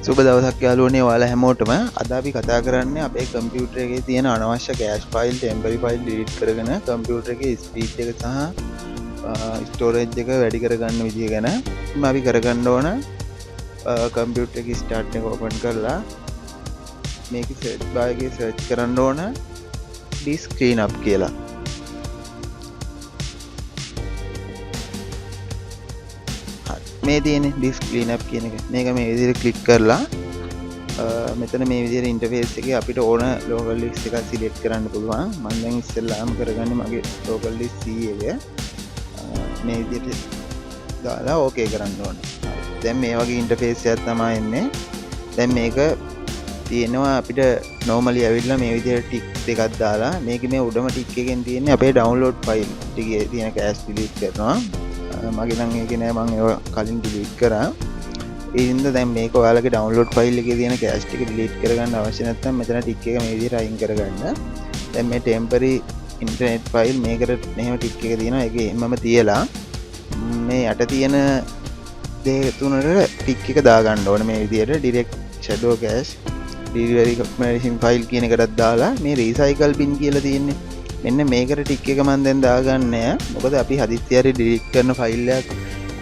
සුබ දවසක් යාළුවනේ ඔයාලා හැමෝටම. අද අපි කතා කරන්නේ අපේ කම්පියුටර් එකේ තියෙන අනවශ්‍ය cash file, temporary file delete කරගෙන කම්පියුටර් එකේ ස්පීඩ් එක සහ ස්ටෝරේජ් එක වැඩි කරගන්න විදිය ගැන. අපි කරගන්න ඕන කම්පියුටර් එකේ ස්ටාර්ට් එක ඕපන් කරලා මේකේ සර්ච් බාර් එකේ සර්ච් කරන්න ඕන disk cleanup කියලා. මේ තියෙන disk cleanup කියන එක. මේක මේ විදිහට ක්ලික් කරලා මෙතන මේ විදිහට ඉන්ටර්ෆේස් එකේ අපිට ඕන local disk එකක් සිලෙක්ට් කරන්න පුළුවන්. මම දැන් ඉස්සෙල්ලාම කරගන්නේ මගේ local disk C එක. මේ විදිහට දාලා ඕකේ කරන්න ඕනේ. දැන් මේ වගේ ඉන්ටර්ෆේස් එකක් තමයි එන්නේ. දැන් මේක තියෙනවා අපිට normally ඇවිල්ලා මේ විදිහට ටික් දෙකක් දාලා මේක මේ උඩම ටික් එකෙන් තියෙන්නේ අපේ download file ටිකේ තියෙන cache delete කරනවා. මගේ නම් ඒක නෑ, මම ඒක කලින් delete කරා. ඒ හින්දා දැන් මේක ඔයාලගේ download file එකේ තියෙන cache ටික delete කරගන්න අවශ්‍ය නැත්නම් මෙතන ටික් එක මේ විදිහට අයින් කරගන්න. දැන් මේ temporary internet file මේකට මෙහෙම ටික් එක තියෙනවා. ඒකේ මම තියලා මේ යට තියෙන දේ තුනට ටික් එක දාගන්න ඕනේ මේ විදිහට direct shadow cache delivery comparison file කියන එකටත් දාලා මේ recycle bin කියලා තියෙන්නේ. මෙන්න මේකට ටික් එක මම දැන් දාගන්නේ. මොකද අපි හදිස්සියට delete කරන ෆයිල් එකක්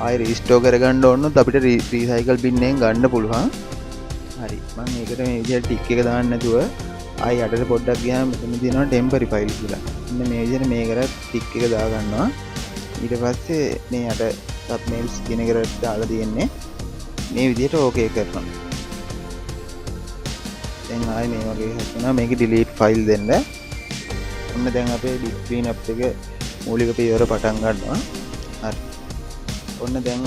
ආයෙ restore කරගන්න ඕන නම් අපිට recycle bin එකෙන් ගන්න පුළුවන්. හරි. මම මේකට මේ විදිහට ටික් එක දාන්න නැතුව ආයෙ යටට පොඩ්ඩක් ගියාම මෙතන තියෙනවා temporary file කියලා. මෙන්න මේ විදිහට මේකට ටික් එක දාගන්නවා. ඊට පස්සේ මේ යට submails කියන එකට දාලා තියෙන්නේ. මේ විදිහට ඕකේ කරනවා. දැන් ආයෙ මේ වගේ හසුනා මේක delete file දෙන්න. ඔන්න දැන් අපේ disk cleanup එක මූලික පියවර පටන් ගන්නවා. හරි. ඔන්න දැන්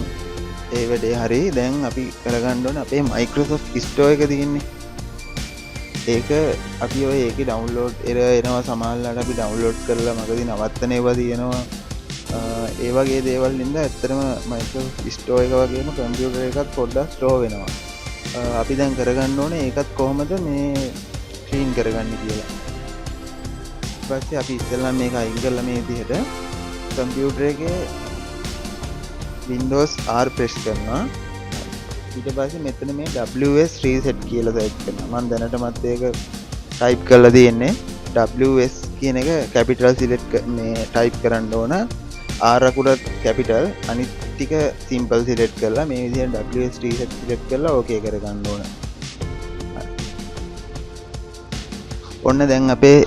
ඒ වැඩේ හරි. දැන් අපි කරගන්න ඕනේ අපේ Microsoft Store එක තියෙන්නේ. ඒක අපි ඔය ඒකේ download එනවා සමහරවිට අපි download කරලා මගදී නවත්තන ඒවා තියෙනවා. ඒ වගේ දේවල් ඉඳන් ඇත්තටම Microsoft Store එක වගේම computer එකත් පොඩ්ඩක් slow වෙනවා. අපි දැන් කරගන්න ඕනේ ඒකත් කොහොමද මේ clean කරගන්නේ කියලා. පස්සේ අපි ඉස්සෙල්ලා මේක අයින් කරලා මේ විදිහට කම්පියුටර් එකේ Windows R press කරනවා. ඊට පස්සේ මෙතන මේ WS reset කියලා සර්ච් කරනවා. මම දැනටමත් ඒක type කරලා තියෙන්නේ. WS කියන එක capital select මේ type කරන්න ඕන. R අකුරත් capital, අනිත් ටික simple select කරලා මේ විදිහට WS reset select කරලා okay කරගන්න ඕන. ඔන්න දැන් අපේ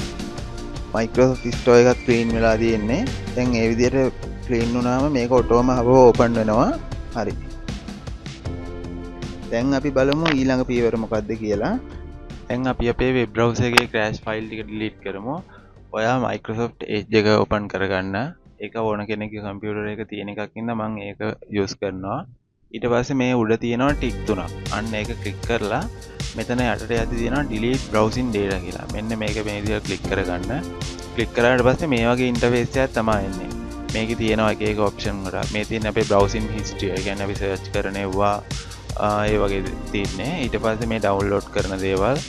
Microsoft Store එකත් clean වෙලා තියෙන්නේ. දැන් මේ විදිහට clean වුණාම මේක ඔටෝම open වෙනවා. හරි. දැන් අපි බලමු ඊළඟ පියවර මොකක්ද කියලා. දැන් අපි අපේ web browser එකේ crash file ටික delete කරමු. ඔයා Microsoft Edge එක open කරගන්න. ඒක ඕන කෙනෙක්ගේ computer එක තියෙන එකක් ඉඳලා මම ඒක use කරනවා. ඊට පස්සේ මේ උඩ තියෙනවා ටික් තුනක්. අන්න ඒක click කරලා මෙතන යටට යද්දි තියෙනවා delete browsing data කියලා. මෙන්න මේක මේ විදිහට click කරගන්න. click කරාට පස්සේ මේ වගේ interface එකක් තමයි එන්නේ. මේකේ තියෙනවා එක එක option වල. මේ තියෙන අපේ browsing history. ඒ කියන්නේ අපි search කරන ඒවා ඒ වගේ තියෙන්නේ. ඊට පස්සේ මේ download කරන දේවල්.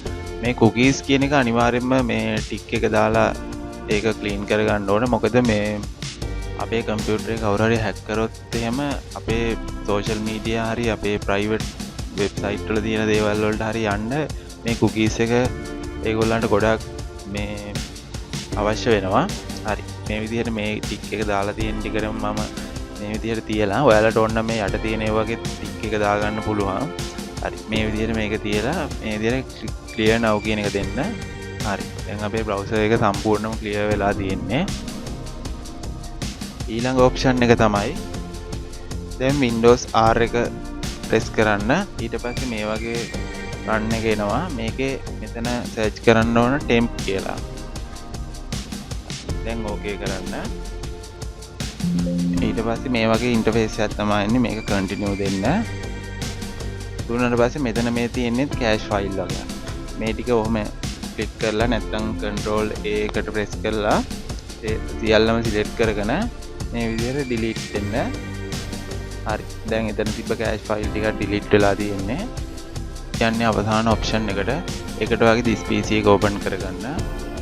මේ cookies කියන එක අනිවාර්යයෙන්ම මේ tick එක දාලා ඒක clean කරගන්න ඕනේ. මොකද මේ අපේ කම්පියුටර් එක කවුරු හරි hack කරොත් එහෙම අපේ social media හරි අපේ private website වල තියෙන දේවල් වලට හරි යන්න මේ cookies එක ඒගොල්ලන්ට ගොඩක් මේ අවශ්‍ය වෙනවා. හරි. මේ විදිහට මේ ටික් එක දාලා තියෙන ටිකරම මම මේ විදිහට තියලා ඔයාලට ඕන නම් මේ යට තියෙන ඒ වගේ ටික් එක දාගන්න පුළුවන්. හරි. මේ විදිහට මේක තියලා මේ විදිහට clear now කියන එක දෙන්න. හරි. දැන් අපේ browser එක සම්පූර්ණයෙන්ම clear වෙලා තියෙන්නේ. ඊළඟ option එක තමයි දැන් Windows R එක press කරන්න. ඊට පස්සේ මේ වගේ run එක එනවා. මේකේ මෙතන search කරන්න ඕන temp කියලා. දැන් okay කරන්න. ඊට පස්සේ මේ වගේ interface එකක් තමයි එන්නේ. මේක continue දෙන්න. දුන්නාට පස්සේ මෙතන මේ තියෙන්නේ cache file වගේ. මේ ටික ඔහම click කරලා නැත්නම් control A එකට press කරලා ඒ සියල්ලම select කරගෙන මේ විදිහට delete දෙන්න. හරි. දැන් එතන තිබ්බ cache file ටික delete වෙලා තියෙන්නේ. යන්නේ අවසාන option එකට. ඒකට වගේ this PC එක open කරගන්න.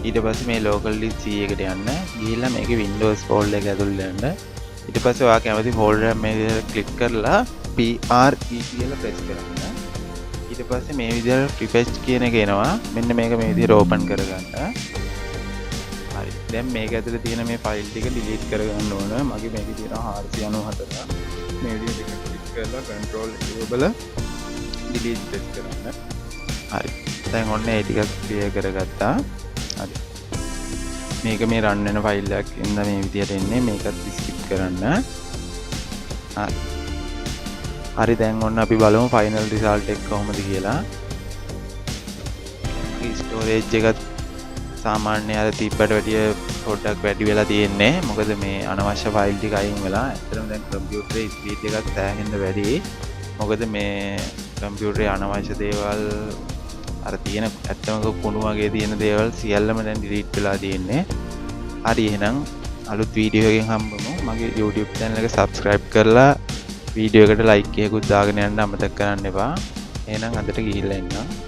ඊට පස්සේ මේ local disk C එකට යන්න. ගිහිල්ලා මේකේ Windows folder එක ඇතුළට යන්න. ඊට පස්සේ ඔයා කැමති folder එක මේ විදිහට click කරලා PRE කියලා press කරන්න. ඊට පස්සේ මේ විදිහට රිෆ්‍රෙෂ් කියන එක එනවා. මෙන්න මේක මේ විදිහට ඕපන් කරගන්න. හරි. දැන් මේක ඇතුලේ තියෙන මේ ෆයිල් ටික ඩිලීට් කරගන්න ඕන. මගේ මේකේ තියෙනවා 494. මේ විදිහට ක්ලික් කරලා control enable delete press කරන්න. හරි. දැන් ඔන්න ඒ ටික ක්ලියර් කරගත්තා. හරි. මේක මේ රන් වෙන ෆයිල් එකක් ඉන්න මේ විදිහට එන්නේ. මේකත් ස්කිප් කරන්න. හරි. හරි දැන් ඔන්න අපි බලමු ෆයිනල් රිසල්ට් එක කොහොමද කියලා. ස්ටෝරේජ් එකත් සාමාන්‍ය අර තිබ්බට වැඩිය පොඩ්ඩක් වැඩි වෙලා තියෙන්නේ. මොකද මේ අනවශ්‍ය ෆයිල් ටික අයින් වෙලා. ඇත්තටම දැන් කම්පියුටරේ ස්පීඩ් එකත් සෑහෙන්න වැඩි. මොකද මේ කම්පියුටරේ අනවශ්‍ය දේවල් අර තියෙන ඇත්තම කුණු වගේ තියෙන දේවල් සියල්ලම දැන් ඩිලීට් වෙලා තියෙන්නේ. හරි එහෙනම් අලුත් වීඩියෝ එකකින් හම්බෙමු. මගේ YouTube channel එක subscribe කරලා වීඩියෝ එකට like එකකුත් දාගෙන යන්න අමතක කරන්න එපා. එහෙනම් අදට ගිහිල්ලා එන්න.